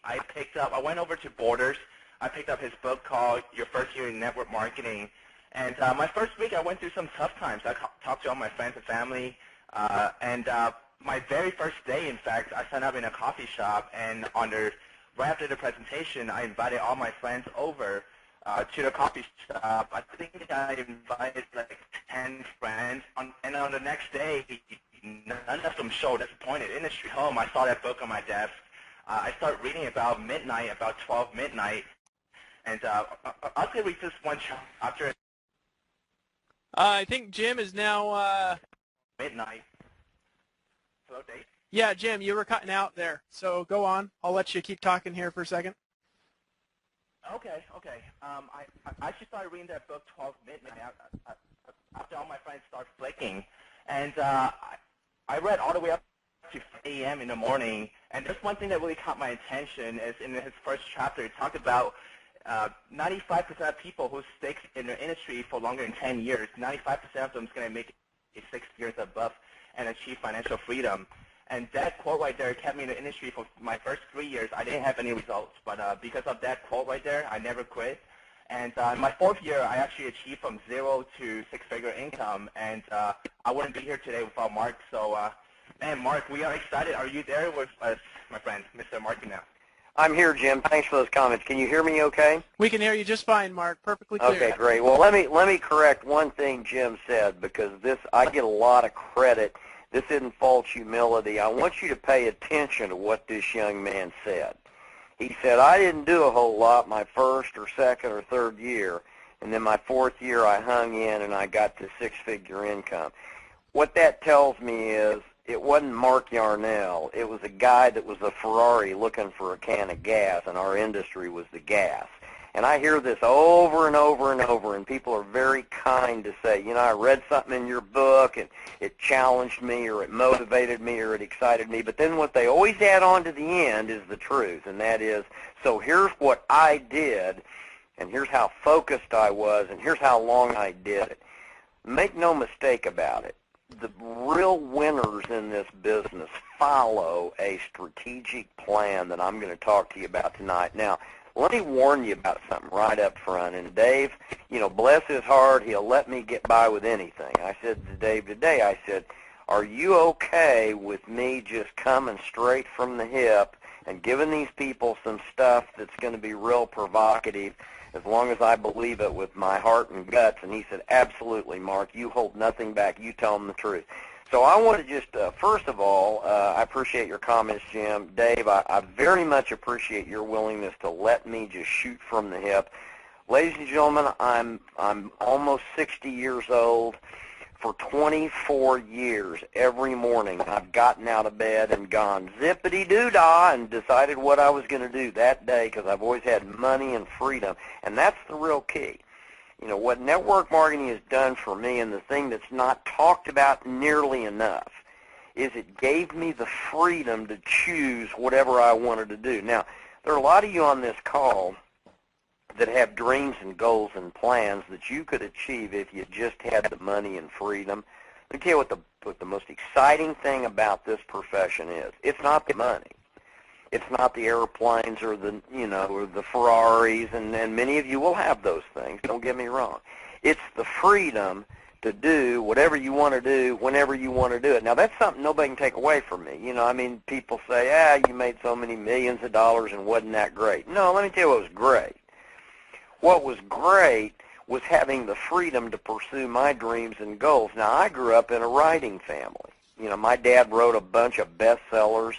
I went over to Borders. I picked up his book called Your First Year in Network Marketing. And my first week, I went through some tough times. I talked to all my friends and family. And my very first day, in fact, I signed up in a coffee shop. And right after the presentation, I invited all my friends over to the coffee shop. I think I invited like 10 friends. And on the next day, none of them showed disappointed. In the street home, I saw that book on my desk. I started reading about 12 midnight. And I'll say read just one chapter. I think Jim is now... midnight. Hello, Dave? Yeah, Jim, you were cutting out there. So go on. I'll let you keep talking here for a second. Okay. I actually started reading that book 12 midnight after all my friends started flicking. And I read all the way up to 5 a.m. in the morning. And there's one thing that really caught my attention is in his first chapter, he talked about 95% of people who stick in the industry for longer than 10 years, 95% of them is going to make it 6 years above and achieve financial freedom. And that quote right there kept me in the industry for my first 3 years. I didn't have any results, but because of that quote right there, I never quit. And in my 4th year, I actually achieved from 0 to 6-figure income, and I wouldn't be here today without Mark. So, man, Mark, we are excited. Are you there with us, my friend, Mr. Mark now? I'm here, Jim. Thanks for those comments. Can you hear me okay? We can hear you just fine, Mark. Perfectly clear. Okay, great. Well, let me correct one thing Jim said, because I get a lot of credit. This isn't false humility. I want you to pay attention to what this young man said. He said, I didn't do a whole lot my first or second or third year, and then my 4th year I hung in and I got to 6-figure income. What that tells me is it wasn't Mark Yarnell. It was a guy that was a Ferrari looking for a can of gas, and our industry was the gas. And I hear this over and over and over, and people are very kind to say, you know, I read something in your book, and it challenged me, or it motivated me, or it excited me. But then what they always add on to the end is the truth, and that is, so here's what I did, and here's how focused I was, and here's how long I did it. Make no mistake about it. The real winners in this business follow a strategic plan that I'm going to talk to you about tonight. Now, let me warn you about something right up front. And Dave, you know, bless his heart, he'll let me get by with anything. I said to Dave today, I said, are you okay with me just coming straight from the hip and giving these people some stuff that's going to be real provocative, as long as I believe it with my heart and guts? And he said, absolutely, Mark. You hold nothing back. You tell them the truth. So I want to just, first of all, I appreciate your comments, Jim. Dave, I very much appreciate your willingness to let me just shoot from the hip. Ladies and gentlemen, I'm almost 60 years old. For 24 years, every morning, I've gotten out of bed and gone zippity-doo-dah and decided what I was going to do that day, because I've always had money and freedom. And that's the real key. You know, what network marketing has done for me, and the thing that's not talked about nearly enough, is it gave me the freedom to choose whatever I wanted to do. Now, there are a lot of you on this call that have dreams and goals and plans that you could achieve if you just had the money and freedom. Let me tell you what the most exciting thing about this profession is. It's not the money. It's not the airplanes or the, you know, or the Ferraris, and many of you will have those things. Don't get me wrong. It's the freedom to do whatever you want to do whenever you want to do it. Now, that's something nobody can take away from me. You know, I mean, people say, you made so many millions of dollars and wasn't that great. No, let me tell you what was great. What was great was having the freedom to pursue my dreams and goals. Now, I grew up in a writing family. You know, my dad wrote a bunch of bestsellers.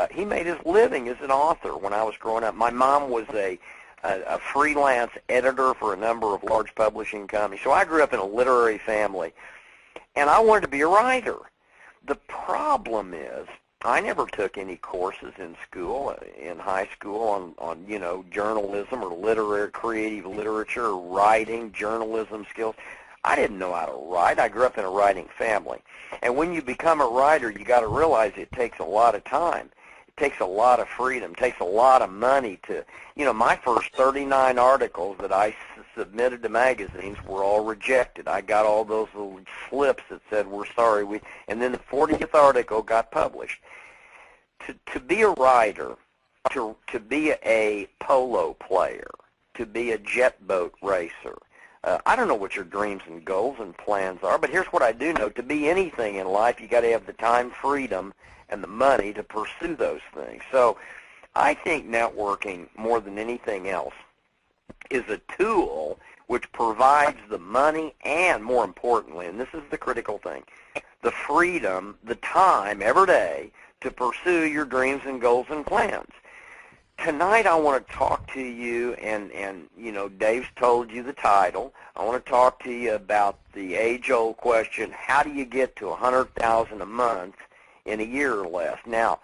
He made his living as an author when I was growing up. My mom was a freelance editor for a number of large publishing companies. So I grew up in a literary family, and I wanted to be a writer. The problem is I never took any courses in school, in high school, on you know, journalism or literary, creative literature, or writing, journalism skills. I didn't know how to write. I grew up in a writing family. And when you become a writer, you got to realize it takes a lot of time. It takes a lot of freedom. It takes a lot of money to, you know, my first 39 articles that I submitted to magazines were all rejected. I got all those little slips that said, we're sorry. And then the 40th article got published. To be a writer, to be a polo player, to be a jet boat racer. I don't know what your dreams and goals and plans are, but here's what I do know. To be anything in life, you got to have the time, freedom, and the money to pursue those things. So I think networking, more than anything else, is a tool which provides the money and, more importantly, and this is the critical thing, the freedom, the time every day to pursue your dreams and goals and plans. Tonight I want to talk to you, and you know, Dave's told you the title. I want to talk to you about the age-old question, how do you get to $100,000 a month in a year or less? Now,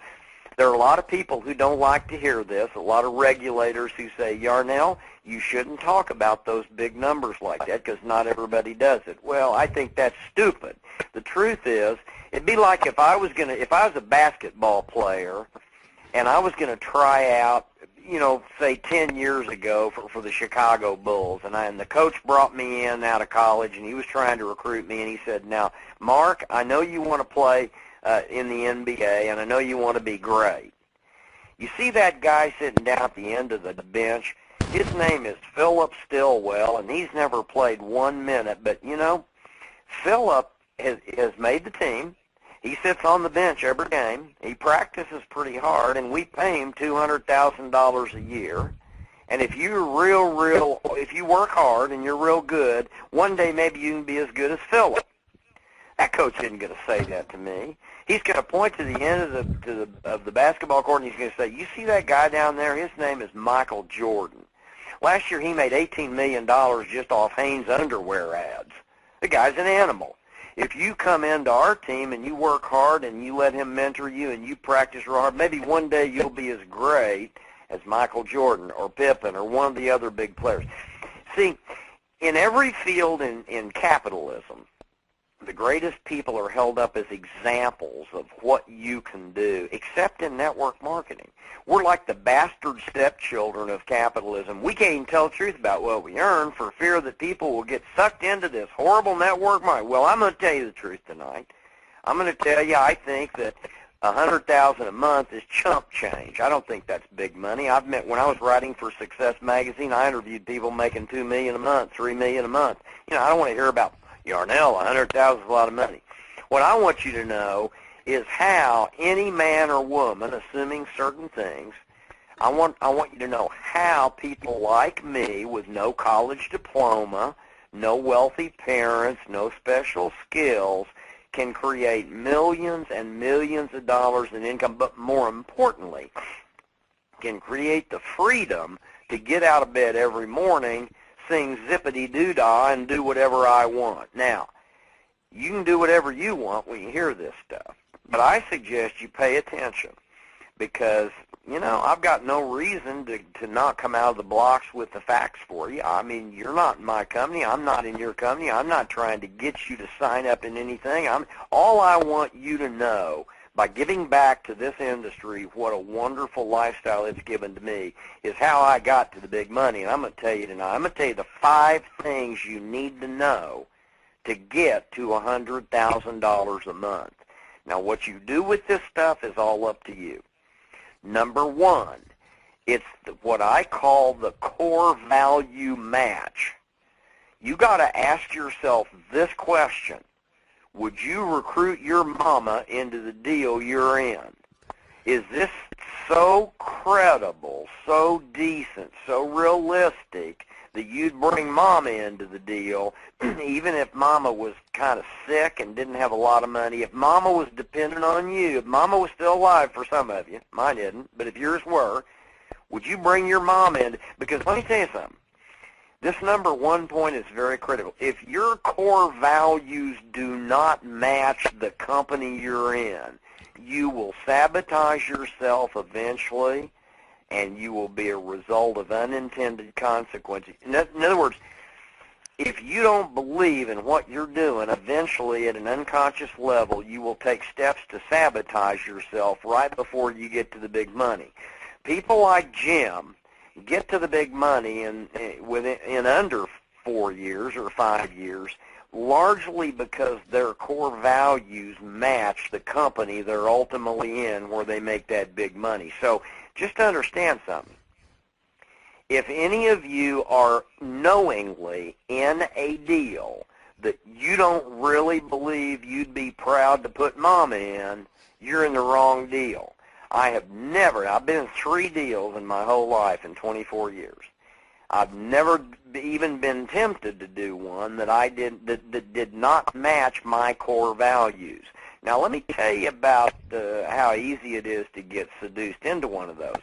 there are a lot of people who don't like to hear this, a lot of regulators who say, Yarnell, you shouldn't talk about those big numbers like that because not everybody does it. Well, I think that's stupid. The truth is, it'd be like if I was a basketball player and I was going to try out, you know, say 10 years ago for the Chicago Bulls, and the coach brought me in out of college, and he was trying to recruit me, and he said, now, Mark, I know you want to play in the NBA, and I know you want to be great. You see that guy sitting down at the end of the bench? His name is Philip Stillwell, and he's never played 1 minute, but, you know, Philip has made the team. He sits on the bench every game. He practices pretty hard, and we pay him $200,000 a year. And if you're if you work hard and you're real good, one day maybe you can be as good as Philip. That coach isn't going to say that to me. He's going to point to the end of the basketball court, and he's going to say, you see that guy down there? His name is Michael Jordan. Last year he made $18 million just off Hanes underwear ads. The guy's an animal. If you come into our team and you work hard and you let him mentor you and you practice real hard, maybe one day you'll be as great as Michael Jordan or Pippen or one of the other big players. See, in every field in capitalism, the greatest people are held up as examples of what you can do, except in network marketing. We're like the bastard stepchildren of capitalism. We can't even tell the truth about what we earn for fear that people will get sucked into this horrible network marketing. Well, I'm going to tell you the truth tonight. I'm going to tell you I think that $100,000 a month is chump change. I don't think that's big money. When I was writing for Success Magazine, I interviewed people making $2 million a month, $3 million a month. You know, I don't want to hear about Yarnell, $100,000 is a lot of money. What I want you to know is how any man or woman, assuming certain things, I want you to know how people like me with no college diploma, no wealthy parents, no special skills, can create millions and millions of dollars in income, but more importantly, can create the freedom to get out of bed every morning, sing zippity-doo-dah, and do whatever I want. Now, you can do whatever you want when you hear this stuff, but I suggest you pay attention because, you know, I've got no reason to not come out of the blocks with the facts for you. I mean, you're not in my company. I'm not in your company. I'm not trying to get you to sign up in anything. All I want you to know, by giving back to this industry what a wonderful lifestyle it's given to me, is how I got to the big money. And I'm going to tell you tonight, I'm going to tell you the 5 things you need to know to get to $100,000 a month. Now, what you do with this stuff is all up to you. Number 1, it's what I call the core value match. You got to ask yourself this question. Would you recruit your mama into the deal you're in? Is this so credible, so decent, so realistic that you'd bring mama into the deal even if mama was kind of sick and didn't have a lot of money, if mama was dependent on you, if mama was still alive for some of you, mine isn't, but if yours were, would you bring your mama in? Because let me tell you something. This number 1 point is very critical. If your core values do not match the company you're in, you will sabotage yourself eventually, and you will be a result of unintended consequences. In other words, if you don't believe in what you're doing, eventually at an unconscious level, you will take steps to sabotage yourself right before you get to the big money. People like Jim get to the big money in under 4 years or 5 years, largely because their core values match the company they're ultimately in where they make that big money. So just understand something. If any of you are knowingly in a deal that you don't really believe you'd be proud to put Mama in, you're in the wrong deal. I've been in 3 deals in my whole life in 24 years. I've never even been tempted to do one that did not match my core values. Now, let me tell you about how easy it is to get seduced into one of those.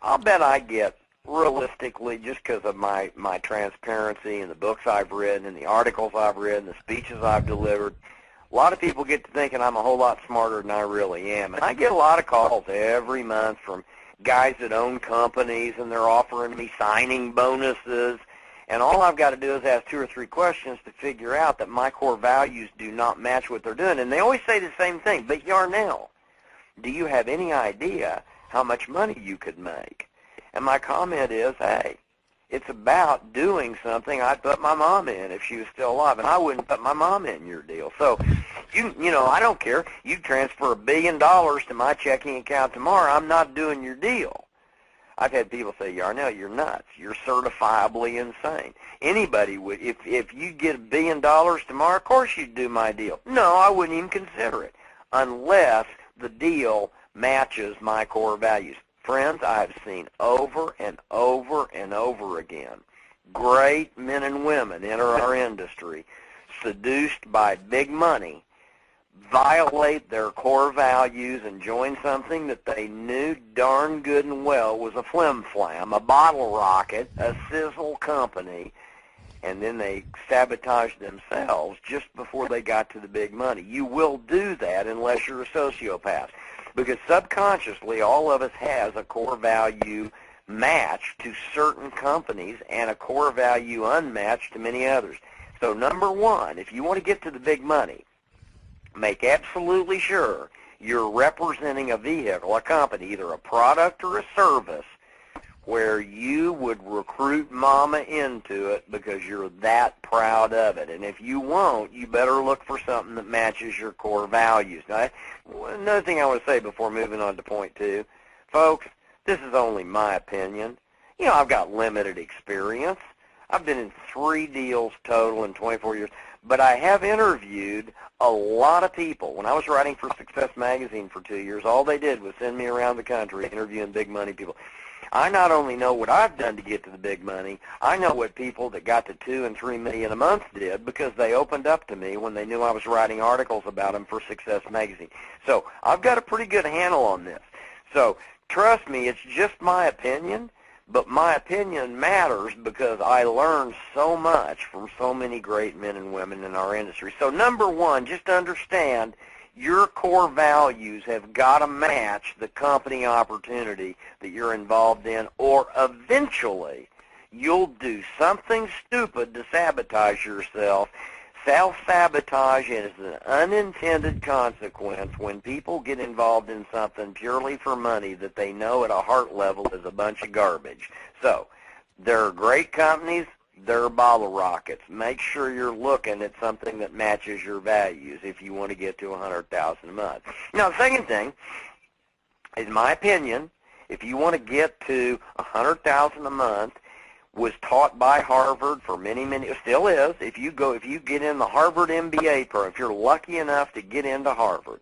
I'll bet I get, realistically, just because of my transparency and the books I've written and the articles I've written, the speeches I've delivered, a lot of people get to thinking I'm a whole lot smarter than I really am. And I get a lot of calls every month from guys that own companies, and they're offering me signing bonuses. And all I've got to do is ask 2 or 3 questions to figure out that my core values do not match what they're doing. And they always say the same thing, but Yarnell, do you have any idea how much money you could make? And my comment is, hey, it's about doing something I'd put my mom in if she was still alive, and I wouldn't put my mom in your deal. So, you know, I don't care. You transfer $1 billion to my checking account tomorrow, I'm not doing your deal. I've had people say, Yarnell, you're nuts. You're certifiably insane. Anybody would, if you get $1 billion tomorrow, of course you'd do my deal. No, I wouldn't even consider it unless the deal matches my core values. Friends, I have seen over and over and over again great men and women enter our industry, seduced by big money, violate their core values and join something that they knew darn good and well was a flim-flam, a bottle rocket, a sizzle company, and then they sabotaged themselves just before they got to the big money. You will do that unless you're a sociopath, because subconsciously all of us has a core value match to certain companies and a core value unmatched to many others. So number one, if you want to get to the big money, make absolutely sure you're representing a vehicle, a company, either a product or a service, where you would recruit mama into it because you're that proud of it. And if you won't, you better look for something that matches your core values. Now, another thing I want to say before moving on to point 2, folks, this is only my opinion. You know, I've got limited experience. I've been in 3 deals total in 24 years, but I have interviewed a lot of people. When I was writing for Success Magazine for 2 years, all they did was send me around the country interviewing big money people. I not only know what I've done to get to the big money, I know what people that got to $2 and $3 million a month did, because they opened up to me when they knew I was writing articles about them for Success Magazine. So I've got a pretty good handle on this. So trust me, it's just my opinion, but my opinion matters because I learned so much from so many great men and women in our industry. So number one, just understand your core values have got to match the company opportunity that you're involved in, or eventually you'll do something stupid to sabotage yourself. Self-sabotage is an unintended consequence when people get involved in something purely for money that they know at a heart level is a bunch of garbage. So there are great companies. They're bottle rockets. Make sure you're looking at something that matches your values if you want to get to $100,000 a month. Now, the second thing, in my opinion, if you want to get to $100,000 a month, was taught by Harvard for many, it still is. If you get in the Harvard MBA program, if you're lucky enough to get into Harvard,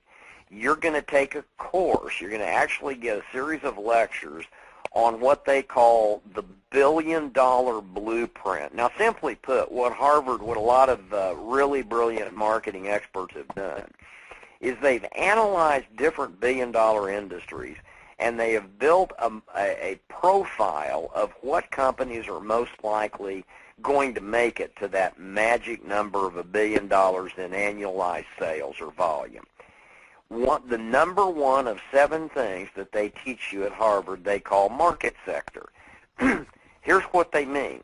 you're going to take a course. You're going to actually get a series of lectures on what they call the billion-dollar blueprint. Now, simply put, what a lot of really brilliant marketing experts have done is they've analyzed different billion-dollar industries, and they have built a profile of what companies are most likely going to make it to that magic number of $1 billion in annualized sales or volume. The number one of 7 things that they teach you at Harvard they call market sector. Here's what they mean.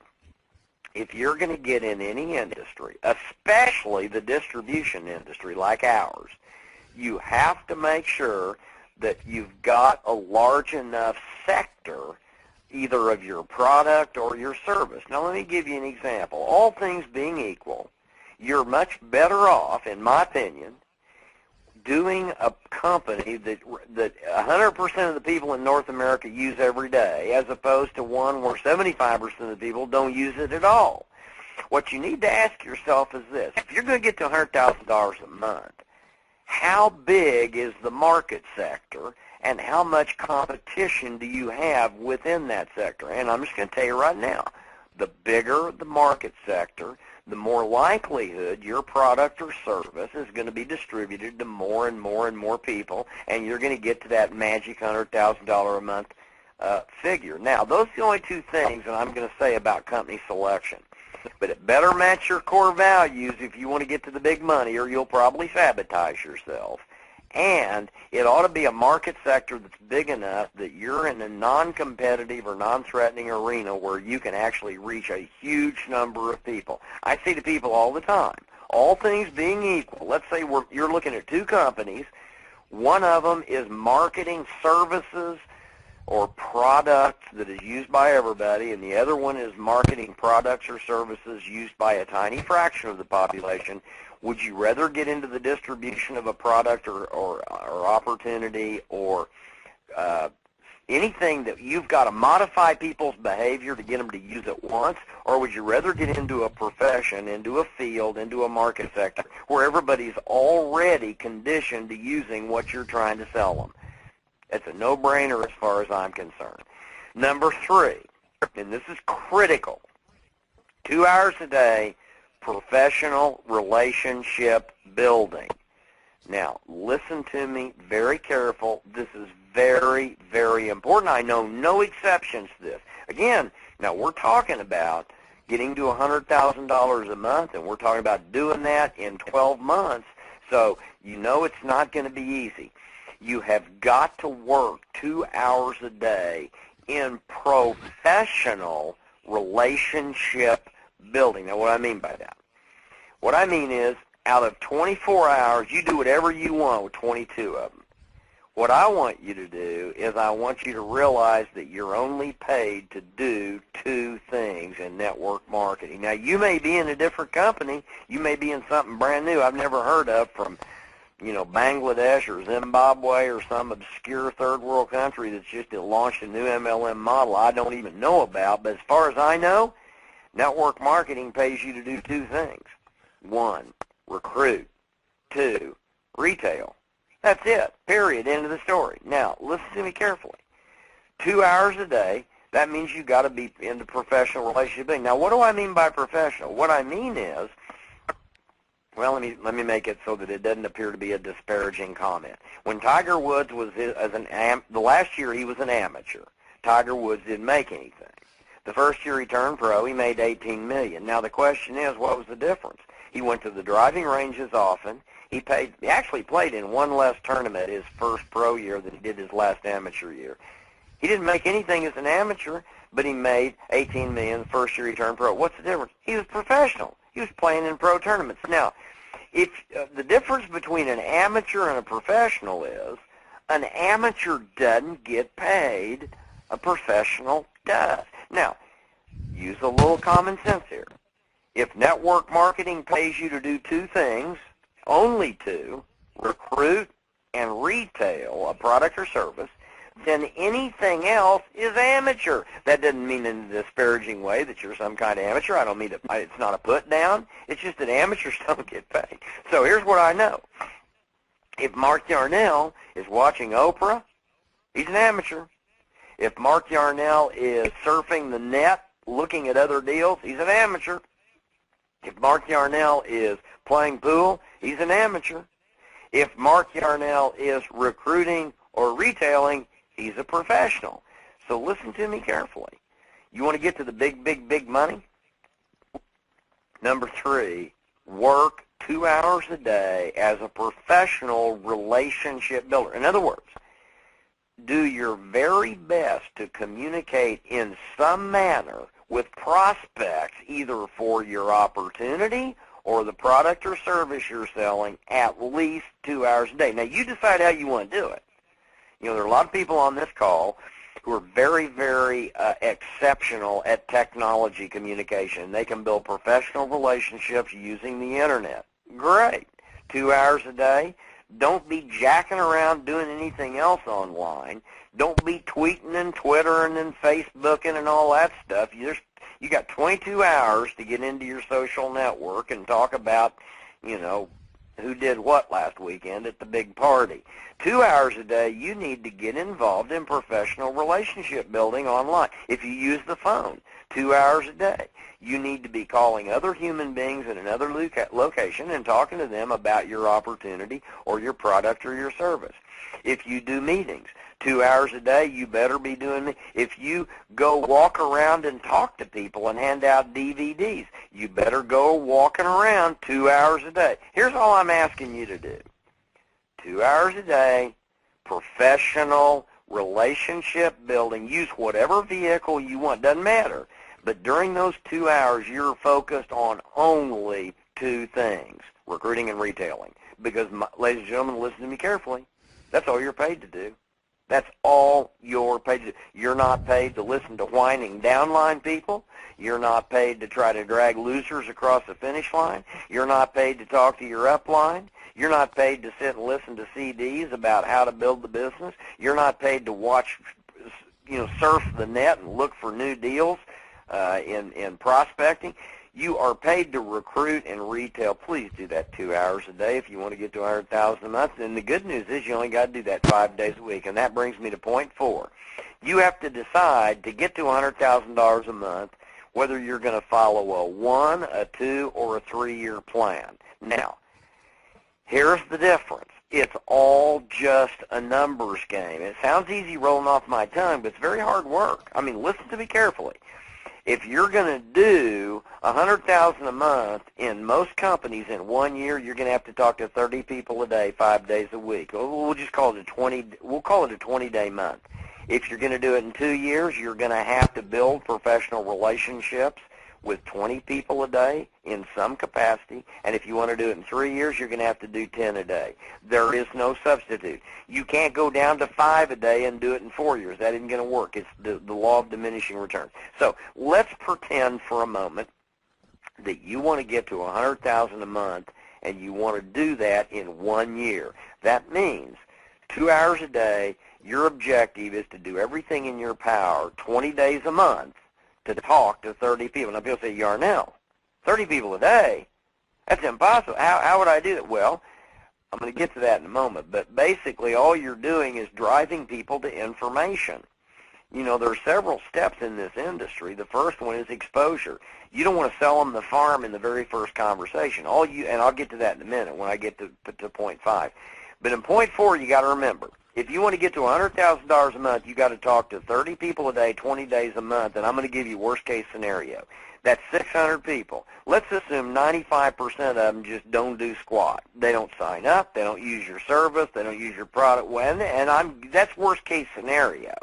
If you're going to get in any industry, especially the distribution industry like ours, you have to make sure that you've got a large enough sector either of your product or your service. Now, let me give you an example. All things being equal, you're much better off, in my opinion, doing a company that 100% of the people in North America use every day, as opposed to one where 75% of the people don't use it at all. What you need to ask yourself is this: if you're going to get to $100,000 a month, how big is the market sector, and how much competition do you have within that sector? And I'm just going to tell you right now, the bigger the market sector, the more likelihood your product or service is going to be distributed to more and more and more people, and you're going to get to that magic $100,000 a month figure. Now, those are the only two things that I'm going to say about company selection. But it better match your core values if you want to get to the big money, or you'll probably sabotage yourself. And it ought to be a market sector that's big enough that you're in a non-competitive or non-threatening arena where you can actually reach a huge number of people. I say to people all the time, all things being equal, let's say you're looking at two companies. One of them is marketing services or products that is used by everybody, and the other one is marketing products or services used by a tiny fraction of the population. Would you rather get into the distribution of a product or opportunity or anything that you've got to modify people's behavior to get them to use it once, or would you rather get into a profession, into a field, into a market sector where everybody's already conditioned to using what you're trying to sell them? It's a no-brainer as far as I'm concerned. Number 3, and this is critical, 2 hours a day, professional relationship building. Now, listen to me very careful. This is very, very important. I know no exceptions to this. Again, now we're talking about getting to $100,000 a month, and we're talking about doing that in 12 months, so you know it's not going to be easy. You have got to work 2 hours a day in professional relationship building. Now, what do I mean by that? What I mean is, out of 24 hours, you do whatever you want with 22 of them. What I want you to do is I want you to realize that you're only paid to do 2 things in network marketing. Now, you may be in a different company. You may be in something brand new I've never heard of from, Bangladesh or Zimbabwe or some obscure third world country that's just launched a new MLM model I don't even know about. But as far as I know, network marketing pays you to do 2 things. 1, recruit. 2, retail. That's it. Period. End of the story. Now, listen to me carefully. 2 hours a day, that means you've got to be into professional relationship building. Now, what do I mean by professional? What I mean is, well, let me make it so that it doesn't appear to be a disparaging comment. When Tiger Woods was the last year he was an amateur, Tiger Woods didn't make anything. The first year he turned pro, he made $18 million. Now the question is, what was the difference? He went to the driving ranges often. He actually played in one less tournament his first pro year than he did his last amateur year. He didn't make anything as an amateur, but he made $18 million the first year he turned pro. What's the difference? He was professional. He was playing in pro tournaments. Now, if the difference between an amateur and a professional is, an amateur doesn't get paid, a professional does. Now, use a little common sense here. If network marketing pays you to do 2 things, only 2, recruit and retail a product or service, then anything else is amateur. That doesn't mean in a disparaging way that you're some kind of amateur. I don't mean it's not a put down. It's just that amateurs don't get paid. So here's what I know. If Mark Yarnell is watching Oprah, he's an amateur. If Mark Yarnell is surfing the net, looking at other deals, he's an amateur. If Mark Yarnell is playing pool, he's an amateur. If Mark Yarnell is recruiting or retailing, he's a professional. So listen to me carefully. You want to get to the big, big, big money? Number 3, work 2 hours a day as a professional relationship builder. In other words, do your very best to communicate in some manner with prospects, either for your opportunity or the product or service you're selling, at least 2 hours a day. Now, you decide how you want to do it. There are a lot of people on this call who are very, very exceptional at technology communication. They can build professional relationships using the Internet. Great. 2 hours a day. Don't be jacking around doing anything else online. Don't be tweeting and Twittering and Facebooking and all that stuff. You got 22 hours to get into your social network and talk about, you know, who did what last weekend at the big party. 2 hours a day, you need to get involved in professional relationship building online. If you use the phone, 2 hours a day, you need to be calling other human beings in another location and talking to them about your opportunity or your product or your service. If you do meetings, 2 hours a day, you better be doing it. If you go walk around and talk to people and hand out DVDs, you better go walking around 2 hours a day. Here's all I'm asking you to do. 2 hours a day, professional relationship building. Use whatever vehicle you want. Doesn't matter. But during those 2 hours, you're focused on only two things, recruiting and retailing. Because, ladies and gentlemen, listen to me carefully. That's all you're paid to do. That's all you're paid to do. You're not paid to listen to whining downline people. You're not paid to try to drag losers across the finish line. You're not paid to talk to your upline. You're not paid to sit and listen to CDs about how to build the business. You're not paid to watch, surf the net and look for new deals in prospecting. You are paid to recruit and retail. Please do that 2 hours a day if you want to get to $100,000 a month. And the good news is you only got to do that 5 days a week. And that brings me to point 4. You have to decide to get to $100,000 a month whether you're going to follow a 1, a 2, or a 3-year plan. Now, here's the difference. It's all just a numbers game. It sounds easy rolling off my tongue, but it's very hard work. I mean, listen to me carefully. If you're going to do $100,000 a month in most companies in 1 year, you're going to have to talk to 30 people a day, 5 days a week. We'll just call it a 20-day month. If you're going to do it in 2 years, you're going to have to build professional relationships with 20 people a day in some capacity, and if you want to do it in 3 years, you're going to have to do 10 a day. There is no substitute. You can't go down to 5 a day and do it in 4 years. That isn't going to work. It's the law of diminishing returns. So let's pretend for a moment that you want to get to $100,000 a month, and you want to do that in 1 year. That means 2 hours a day, your objective is to do everything in your power 20 days a month to talk to 30 people. Now, people say, Yarnell, 30 people a day? That's impossible. How would I do that? Well, I'm going to get to that in a moment. But basically, all you're doing is driving people to information. You know, there are several steps in this industry. The first one is exposure. You don't want to sell them the farm in the very first conversation. And I'll get to that in a minute when I get to point 5. But in point 4, you got to remember, if you want to get to $100,000 a month, you got to talk to 30 people a day, 20 days a month, and I'm going to give you worst-case scenario. That's 600 people. Let's assume 95% of them just don't do squat. They don't sign up. They don't use your service. They don't use your product. That's worst-case scenario.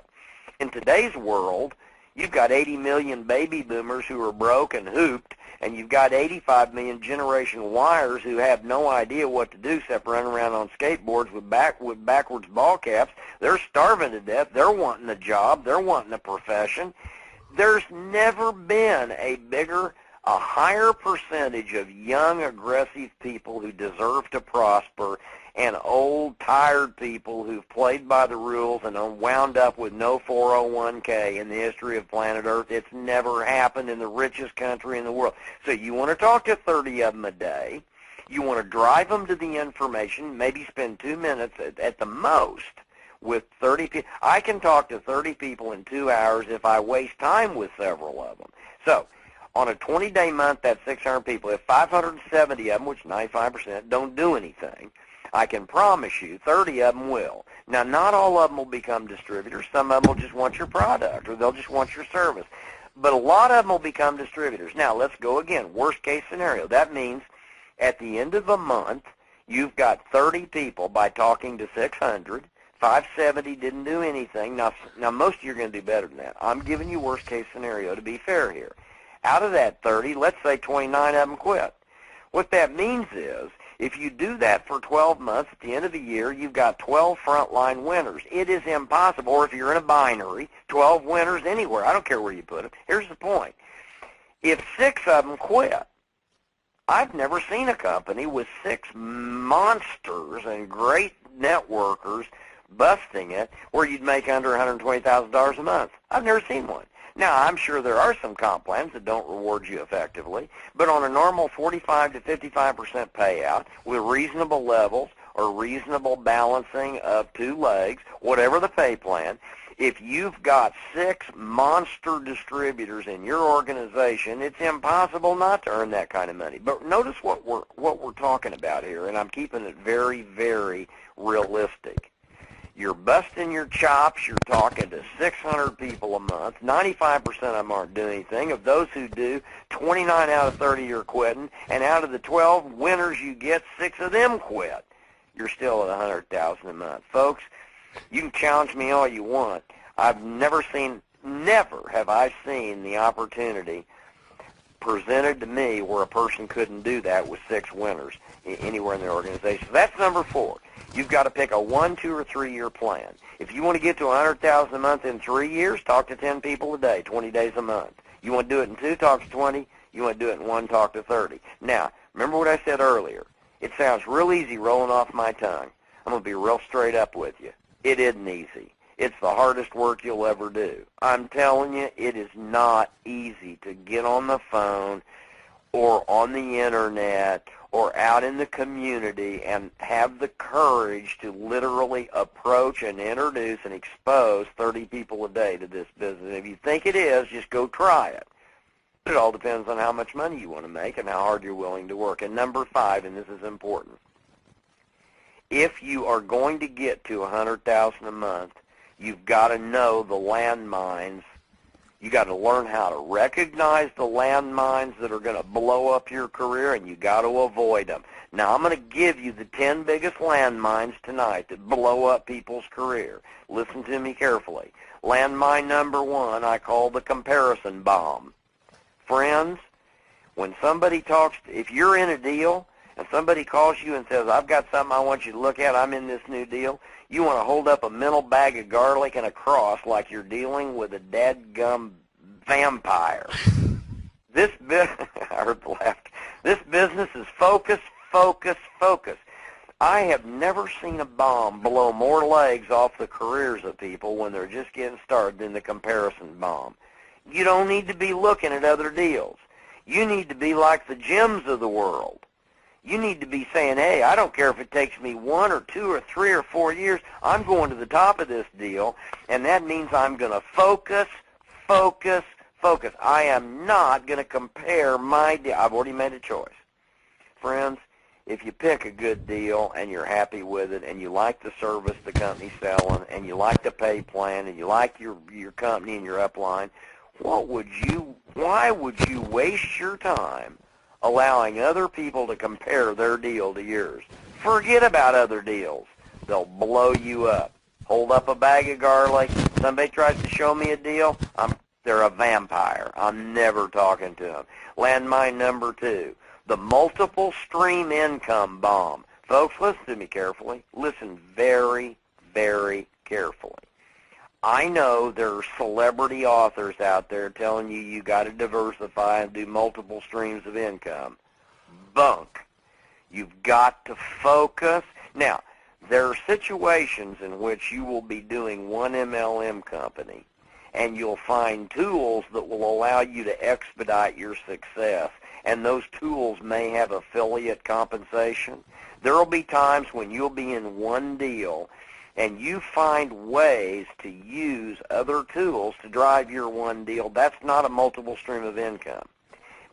In today's world, you've got 80 million baby boomers who are broke and hooped, and you've got 85 million Generation Yers who have no idea what to do except run around on skateboards with backwards ball caps. They're starving to death. They're wanting a job. They're wanting a profession. There's never been a higher percentage of young, aggressive people who deserve to prosper and old, tired people who've played by the rules and are wound up with no 401k in the history of planet Earth. It's never happened in the richest country in the world. So you want to talk to 30 of them a day. You want to drive them to the information, maybe spend 2 minutes at the most with 30 people. I can talk to 30 people in 2 hours if I waste time with several of them. So on a 20-day month, that's 600 people. If 570 of them, which is 95%, don't do anything, I can promise you 30 of them will. Now, not all of them will become distributors. Some of them will just want your product, or they'll just want your service. But a lot of them will become distributors. Now, let's go again. Worst case scenario. That means at the end of a month, you've got 30 people by talking to 600. 570 didn't do anything. Now most of you are going to do better than that. I'm giving you worst case scenario to be fair here. Out of that 30, let's say 29 of them quit. What that means is, if you do that for 12 months, at the end of the year, you've got 12 frontline winners. It is impossible, or if you're in a binary, 12 winners anywhere. I don't care where you put them. Here's the point. If 6 of them quit, I've never seen a company with 6 monsters and great networkers busting it where you'd make under $120,000 a month. I've never seen one. Now, I'm sure there are some comp plans that don't reward you effectively, but on a normal 45 to 55% payout with reasonable levels or reasonable balancing of 2 legs, whatever the pay plan, if you've got 6 monster distributors in your organization, it's impossible not to earn that kind of money. But notice what we're talking about here, and I'm keeping it very, very realistic. You're busting your chops. You're talking to 600 people a month. 95% of them aren't doing anything. Of those who do, 29 out of 30 are quitting. And out of the 12 winners you get, 6 of them quit. You're still at $100,000 a month. Folks, you can challenge me all you want. I've never have I seen the opportunity presented to me where a person couldn't do that with 6 winners anywhere in their organization. So that's number 4. You've got to pick a 1, 2, or 3-year plan. If you want to get to $100,000 a month in 3 years, talk to 10 people a day, 20 days a month. You want to do it in 2, talk to 20. You want to do it in 1, talk to 30. Now, remember what I said earlier. It sounds real easy rolling off my tongue. I'm going to be real straight up with you. It isn't easy. It's the hardest work you'll ever do. I'm telling you, it is not easy to get on the phone or on the internet or out in the community and have the courage to literally approach and introduce and expose 30 people a day to this business. If you think it is, just go try it. It all depends on how much money you want to make and how hard you're willing to work. And number 5, and this is important, if you are going to get to $100,000 a month, you've got to know the landmines. You got to learn how to recognize the landmines that are going to blow up your career, and you got to avoid them. Now, I'm going to give you the 10 biggest landmines tonight that blow up people's career. Listen to me carefully. Landmine number 1, I call the comparison bomb. Friends, when somebody talks, if you're in a deal and somebody calls you and says, I've got something I want you to look at, I'm in this new deal, you want to hold up a mental bag of garlic and a cross like you're dealing with a dadgum vampire. I heard the laugh. This business is focus, focus, focus. I have never seen a bomb blow more legs off the careers of people when they're just getting started than the comparison bomb. You don't need to be looking at other deals. You need to be like the Jims of the world. You need to be saying, hey, I don't care if it takes me 1 or 2 or 3 or 4 years. I'm going to the top of this deal, and that means I'm going to focus, focus, focus. I am not going to compare my deal. I've already made a choice. Friends, if you pick a good deal and you're happy with it and you like the service the company's selling and you like the pay plan and you like your company and your upline, why would you waste your time allowing other people to compare their deal to yours? Forget about other deals. They'll blow you up. Hold up a bag of garlic. Somebody tries to show me a deal, they're a vampire. I'm never talking to them. Landmine number 2, the multiple stream income bomb. Folks, listen to me carefully. Listen very, very carefully. I know there are celebrity authors out there telling you got to diversify and do multiple streams of income. Bunk. You've got to focus. Now, there are situations in which you will be doing one MLM company, and you'll find tools that will allow you to expedite your success, and those tools may have affiliate compensation. There will be times when you'll be in one deal and you find ways to use other tools to drive your one deal. That's not a multiple stream of income.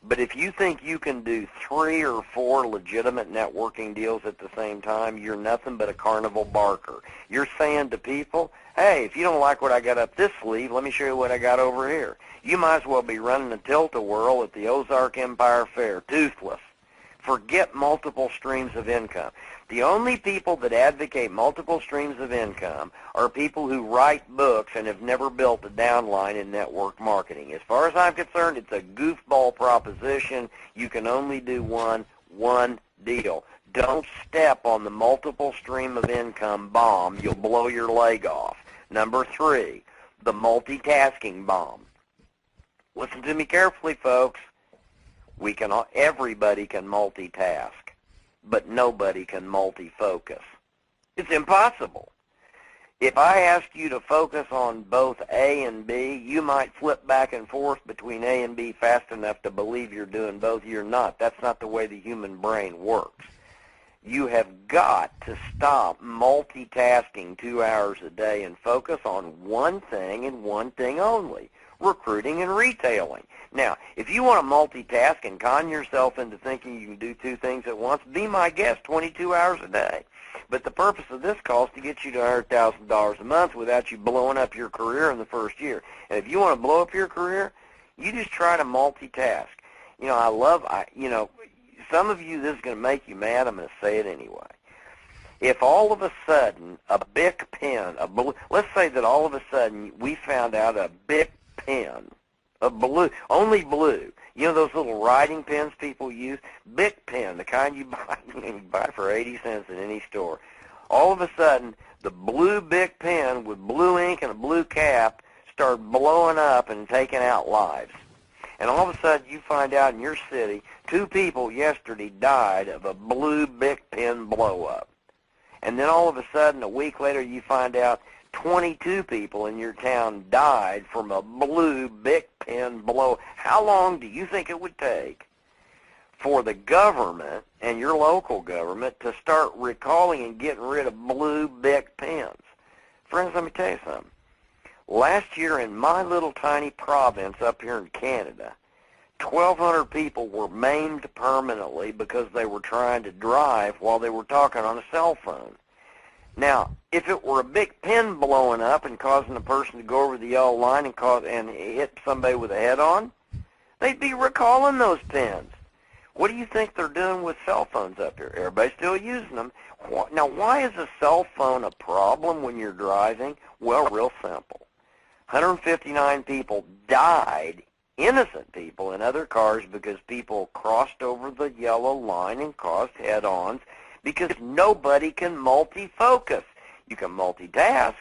But if you think you can do 3 or 4 legitimate networking deals at the same time, you're nothing but a carnival barker. You're saying to people, hey, if you don't like what I got up this sleeve, let me show you what I got over here. You might as well be running a tilt-a-whirl at the Ozark Empire Fair, toothless. Forget multiple streams of income. The only people that advocate multiple streams of income are people who write books and have never built a downline in network marketing. As far as I'm concerned, it's a goofball proposition. You can only do one deal. Don't step on the multiple stream of income bomb. You'll blow your leg off. Number 3, the multitasking bomb. Listen to me carefully, folks. Everybody can multitask, but nobody can multi-focus. It's impossible. If I ask you to focus on both A and B, you might flip back and forth between A and B fast enough to believe you're doing both. You're not. That's not the way the human brain works. You have got to stop multitasking 2 hours a day and focus on one thing and one thing only, recruiting and retailing. Now, if you want to multitask and con yourself into thinking you can do two things at once, be my guest, 22 hours a day. But the purpose of this call is to get you to $100,000 a month without you blowing up your career in the first year. And if you want to blow up your career, you just try to multitask. You know, some of you, this is going to make you mad. I'm going to say it anyway. If all of a sudden a Bic pen, let's say that all of a sudden we found out a Bic pen, a blue, only blue. You know those little writing pens people use? Bic pen, the kind you buy for 80 cents in any store. All of a sudden, the blue Bic pen with blue ink and a blue cap started blowing up and taking out lives. And all of a sudden, you find out in your city, 2 people yesterday died of a blue Bic pen blow-up. And then all of a sudden, a week later, you find out 22 people in your town died from a blue Bic pen blow. How long do you think it would take for the government and your local government to start recalling and getting rid of blue Bic pens? Friends, let me tell you something. Last year in my little tiny province up here in Canada, 1,200 people were maimed permanently because they were trying to drive while they were talking on a cell phone. Now, if it were a Bic pen blowing up and causing a person to go over the yellow line and hit somebody with a head-on, they'd be recalling those pens. What do you think they're doing with cell phones up here? Everybody's still using them. Now, why is a cell phone a problem when you're driving? Well, real simple. 159 people died, innocent people in other cars, because people crossed over the yellow line and caused head-ons, because nobody can multi-focus. You can multitask.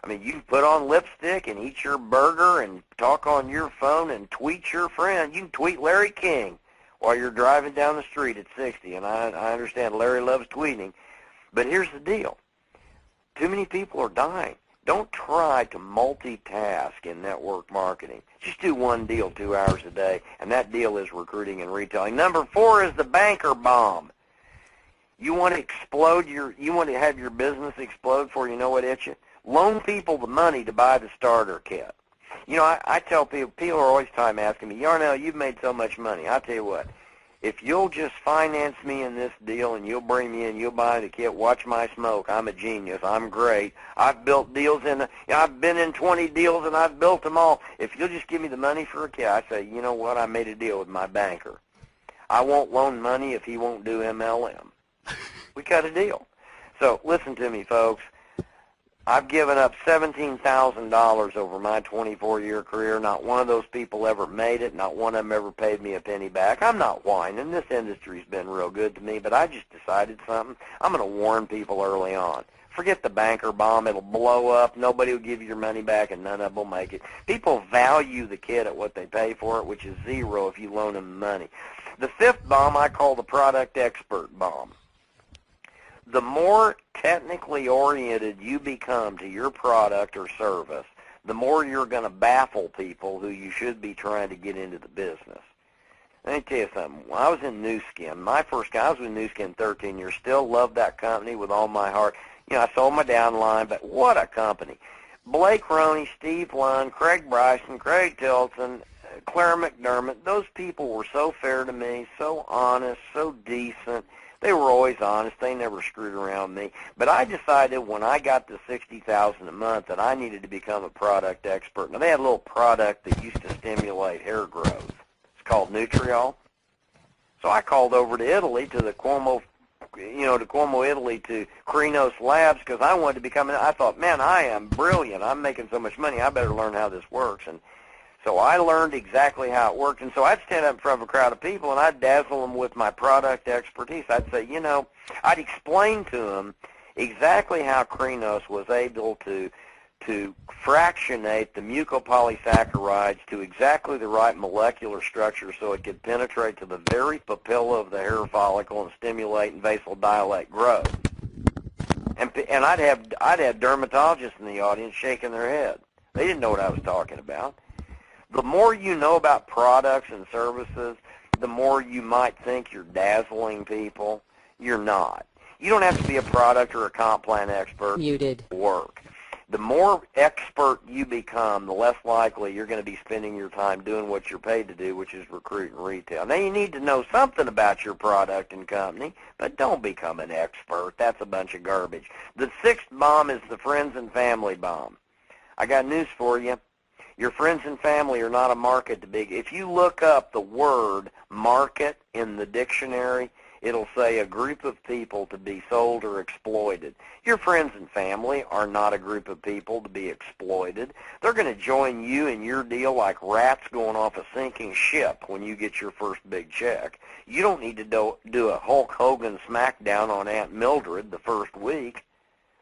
I mean, you can put on lipstick and eat your burger and talk on your phone and tweet your friend. You can tweet Larry King while you're driving down the street at 60, and I understand Larry loves tweeting. But here's the deal. Too many people are dying. Don't try to multitask in network marketing. Just do one deal 2 hours a day, and that deal is recruiting and retailing. Number 4 is the banker bomb. You want to have your business explode for you know what hits you? Loan people the money to buy the starter kit. You know, I tell people are always asking me, Yarnell, you've made so much money. I'll tell you what, if you'll just finance me in this deal and you'll bring me in, you'll buy the kit, watch my smoke. I'm a genius. I'm great. I've built deals I've been in 20 deals and I've built them all. If you'll just give me the money for a kit, I say, you know what, I made a deal with my banker. I won't loan money if he won't do MLM. We cut a deal. So listen to me, folks. I've given up $17,000 over my 24-year career. Not one of those people ever made it. Not one of them ever paid me a penny back. I'm not whining. This industry's been real good to me, but I just decided something. I'm going to warn people early on. Forget the banker bomb. It'll blow up. Nobody will give you your money back, and none of them will make it. People value the kit at what they pay for it, which is zero if you loan them money. The 5th bomb I call the product expert bomb. The more technically oriented you become to your product or service, the more you're going to baffle people who you should be trying to get into the business. Let me tell you something. When I was in Nu Skin, I was with Nu Skin 13 years, still love that company with all my heart. You know, I sold my downline, but what a company. Blake Roney, Steve Lund, Craig Bryson, Craig Tilton, Claire McDermott, those people were so fair to me, so honest, so decent. They were always honest. They never screwed around me. But I decided when I got to $60,000 a month that I needed to become a product expert. Now, they had a little product that used to stimulate hair growth. It's called Nutriol. So I called over to Italy to the Cuomo, Italy, to Krinos Labs, because I wanted to become, I thought, man, I am brilliant. I'm making so much money. I better learn how this works. And so I learned exactly how it worked. And so I'd stand up in front of a crowd of people, and I'd dazzle them with my product expertise. I'd say, I'd explain to them exactly how Krinos was able to to fractionate the mucopolysaccharides to exactly the right molecular structure so it could penetrate to the very papilla of the hair follicle and stimulate and vasodilate growth. And I'd have dermatologists in the audience shaking their head. They didn't know what I was talking about. The more you know about products and services, the more you might think you're dazzling people. You're not. You don't have to be a product or a comp plan expert to work. The more expert you become, the less likely you're going to be spending your time doing what you're paid to do, which is recruit and retail. Now, you need to know something about your product and company, but don't become an expert. That's a bunch of garbage. The sixth bomb is the friends and family bomb. I got news for you. Your friends and family are not a market to be. If you look up the word market in the dictionary, it'll say a group of people to be sold or exploited. Your friends and family are not a group of people to be exploited. They're going to join you in your deal like rats going off a sinking ship when you get your first big check. You don't need to do a Hulk Hogan smackdown on Aunt Mildred the first week.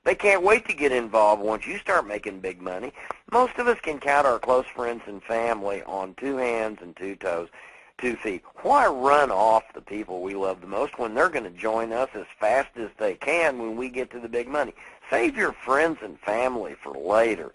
They can't wait to get involved once you start making big money. Most of us can count our close friends and family on 2 hands and 2 toes. 2 feet. Why run off the people we love the most when they're going to join us as fast as they can when we get to the big money? Save your friends and family for later.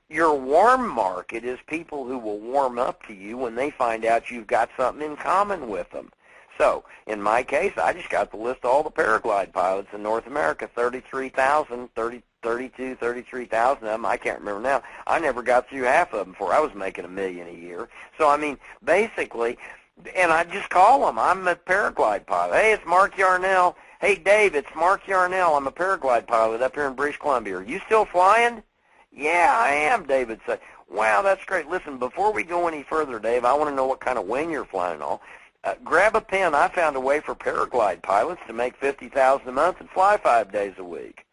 Your warm market is people who will warm up to you when they find out you've got something in common with them. So, in my case, I just got the list of all the paraglide pilots in North America, 33,000 of them. I can't remember now. I never got through half of them before I was making $1 million a year. So, I mean, basically, and I just call them. I'm a paraglide pilot. Hey, it's Mark Yarnell. Hey, Dave, it's Mark Yarnell. I'm a paraglide pilot up here in British Columbia. Are you still flying? Yeah, I am, David said. Wow, that's great. Listen, before we go any further, Dave, I want to know what kind of wing you're flying and all. Grab a pen. I found a way for paraglide pilots to make $50,000 a month and fly 5 days a week.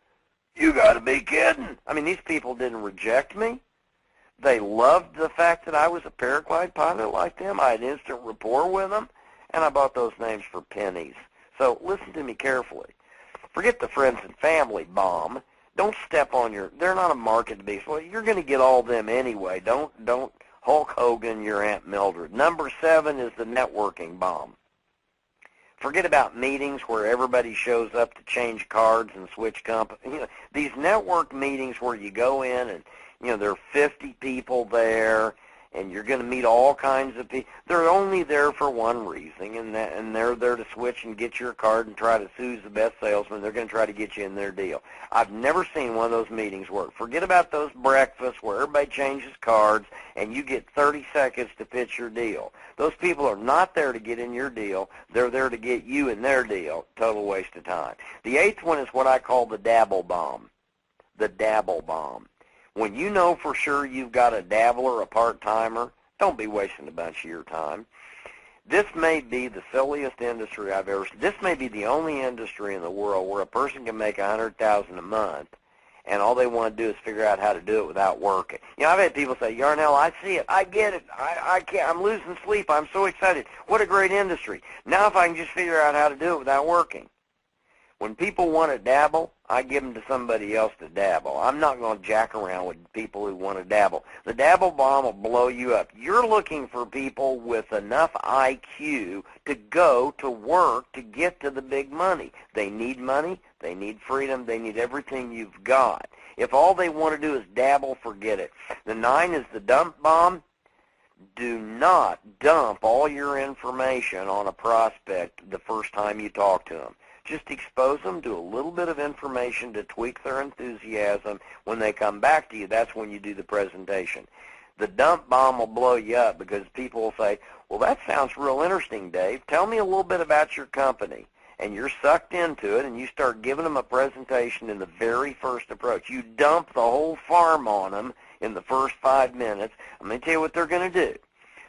You got to be kidding. I mean, these people didn't reject me. They loved the fact that I was a paraglide pilot like them. I had instant rapport with them, and I bought those names for pennies. So listen to me carefully. Forget the friends and family bomb. Don't step on they're not a market to be. Well, you're going to get all them anyway. Don't Hulk Hogan your Aunt Mildred. Number 7 is the networking bomb. Forget about meetings where everybody shows up to change cards and switch company. You know, these network meetings where you go in and there are 50 people there, and you're going to meet all kinds of people. They're only there for one reason, and they're there to switch and get your card and try to who's the best salesman. They're going to try to get you in their deal. I've never seen one of those meetings work. Forget about those breakfasts where everybody changes cards, and you get 30 seconds to pitch your deal. Those people are not there to get in your deal. They're there to get you in their deal. Total waste of time. The 8th one is what I call the dabble bomb. The dabble bomb. When you know for sure you've got a dabbler, a part-timer, don't be wasting a bunch of your time. This may be the silliest industry I've ever seen. This may be the only industry in the world where a person can make $100,000 a month, and all they want to do is figure out how to do it without working. I've had people say, Yarnell, I see it. I get it. I can't. I'm losing sleep. I'm so excited. What a great industry. Now if I can just figure out how to do it without working. When people want to dabble, I give them to somebody else to dabble. I'm not going to jack around with people who want to dabble. The dabble bomb will blow you up. You're looking for people with enough IQ to go to work to get to the big money. They need money. They need freedom. They need everything you've got. If all they want to do is dabble, forget it. The 9 is the dump bomb. Do not dump all your information on a prospect the first time you talk to them. Just expose them to a little bit of information to tweak their enthusiasm. When they come back to you, that's when you do the presentation. The dump bomb will blow you up because people will say, well, that sounds real interesting, Dave. Tell me a little bit about your company. And you're sucked into it, and you start giving them a presentation in the very first approach. You dump the whole farm on them in the first 5 minutes. I'm going to tell you what they're going to do.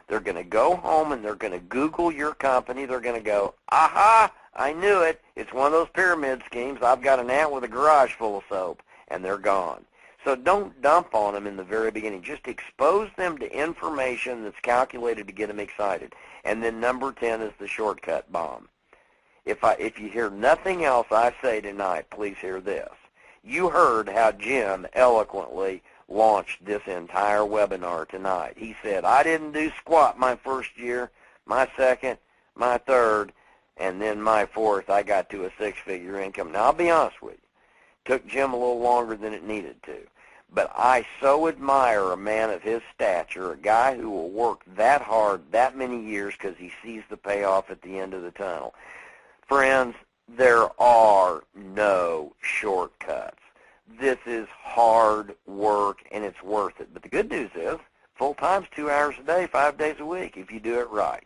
They're going to go home, and they're going to Google your company. They're going to go, aha, I knew it. It's one of those pyramid schemes. I've got an aunt with a garage full of soap, and they're gone. So don't dump on them in the very beginning. Just expose them to information that's calculated to get them excited. And then number 10 is the shortcut bomb. If you hear nothing else I say tonight, please hear this. You heard how Jim eloquently launched this entire webinar tonight. He said, I didn't do squat my first year, my second, my third, and then my fourth, I got to a six-figure income. Now, I'll be honest with you. It took Jim a little longer than it needed to. But I so admire a man of his stature, a guy who will work that hard that many years because he sees the payoff at the end of the tunnel. Friends, there are no shortcuts. This is hard work, and it's worth it. But the good news is, full-time's 2 hours a day, 5 days a week, if you do it right.